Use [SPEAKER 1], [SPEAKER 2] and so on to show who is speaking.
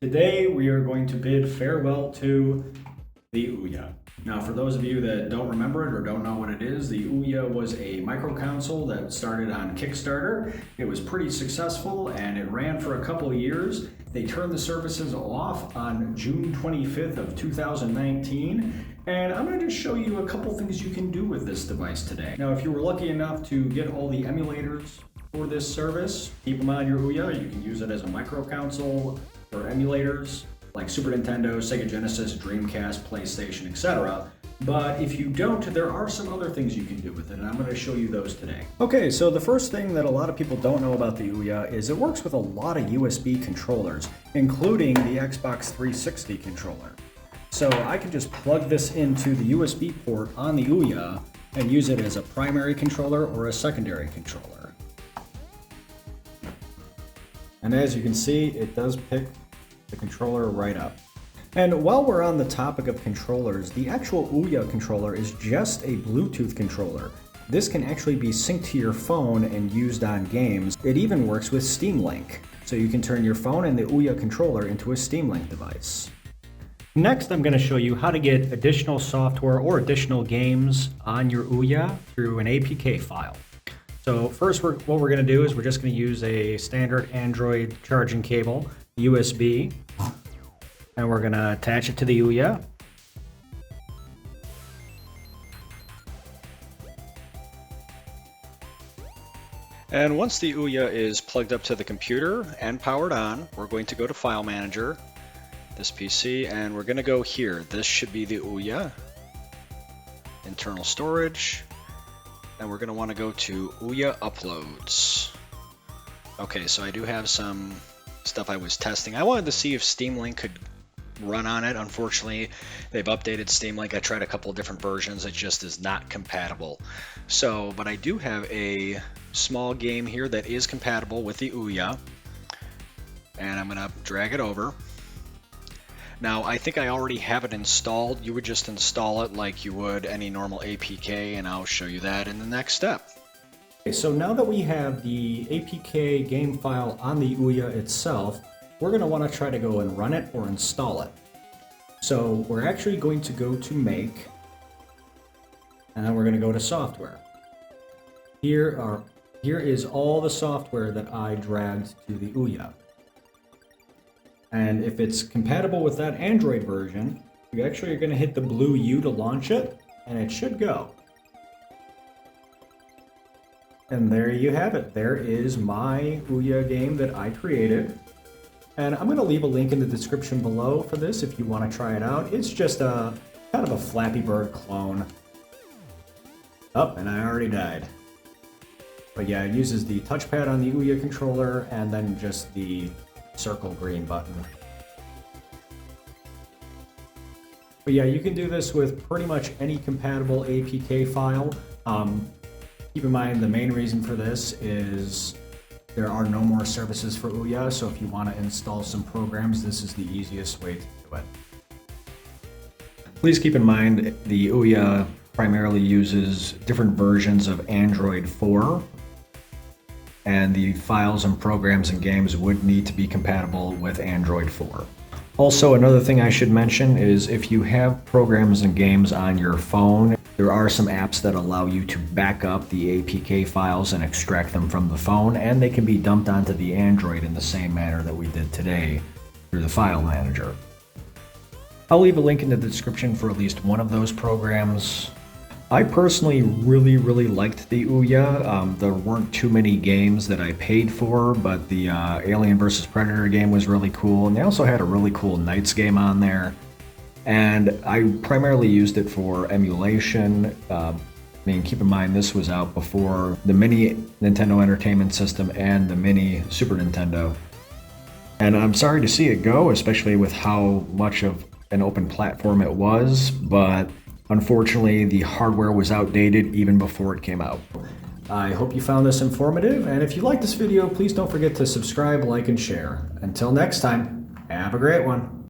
[SPEAKER 1] Today we are going to bid farewell to the OUYA. Now for those of you that don't remember it or don't know what it is, the OUYA was a micro console that started on Kickstarter. It was pretty successful and it ran for a couple of years. They turned the services off on June 25th of 2019. And I'm going to just show you a couple things you can do with this device today. Now if you were lucky enough to get all the emulators for this service, keep them on your OUYA. You can use it as a micro console or emulators like Super Nintendo, Sega Genesis, Dreamcast, PlayStation, etc. But if you don't, there are some other things you can do with it, and I'm going to show you those today. Okay, so the first thing that a lot of people don't know about the OUYA is it works with a lot of USB controllers, including the Xbox 360 controller. So I can just plug this into the USB port on the OUYA and use it as a primary controller or a secondary controller. And as you can see, it does pick the controller right up. And while we're on the topic of controllers, the actual OUYA controller is just a Bluetooth controller. This can actually be synced to your phone and used on games. It even works with Steam Link, so you can turn your phone and the OUYA controller into a Steam Link device. Next, I'm going to show you how to get additional software or additional games on your OUYA through an APK file. So first, what we're going to do is we're just going to use a standard Android charging cable, USB, and we're going to attach it to the OUYA.
[SPEAKER 2] And once the OUYA is plugged up to the computer and powered on, we're going to go to File Manager, this PC, and we're going to go here. This should be the OUYA, internal storage, and we're going to want to go to OUYA Uploads. Okay, so I do have some stuff I was testing. I wanted to see if Steam Link could run on it. Unfortunately, they've updated Steam Link. I tried a couple of different versions. It just is not compatible. So, but I do have a small game here that is compatible with the OUYA, and I'm going to drag it over. Now, I think I already have it installed. You would just install it like you would any normal APK, and I'll show you that in the next step.
[SPEAKER 1] Okay, so now that we have the APK game file on the OUYA itself, we're going to want to try to go and run it or install it. So we're actually going to go to Make, and then we're going to go to Software. Here is all the software that I dragged to the OUYA. And if it's compatible with that Android version, you actually are going to hit the blue U to launch it, and it should go. And there you have it. There is my OUYA game that I created. And I'm going to leave a link in the description below for this if you want to try it out. It's just a kind of a Flappy Bird clone. Oh, and I already died. But yeah, it uses the touchpad on the OUYA controller and then just the circle green button. But yeah, you can do this with pretty much any compatible APK file. Keep in mind the main reason for this is there are no more services for OUYA, so if you want to install some programs, this is the easiest way to do it. Please keep in mind the OUYA primarily uses different versions of Android 4, and the files and programs and games would need to be compatible with Android 4. Also, another thing I should mention is if you have programs and games on your phone, there are some apps that allow you to back up the APK files and extract them from the phone, and they can be dumped onto the Android in the same manner that we did today through the File Manager. I'll leave a link in the description for at least one of those programs. I personally really liked the OUYA. There weren't too many games that I paid for, but the Alien vs. Predator game was really cool, and they also had a really cool Knights game on there. And I primarily used it for emulation. I mean, keep in mind this was out before the mini Nintendo Entertainment System and the mini Super Nintendo. And I'm sorry to see it go, especially with how much of an open platform it was, but unfortunately the hardware was outdated even before it came out. I hope you found this informative, and if you like this video, please don't forget to subscribe, like, and share. Until next time, have a great one.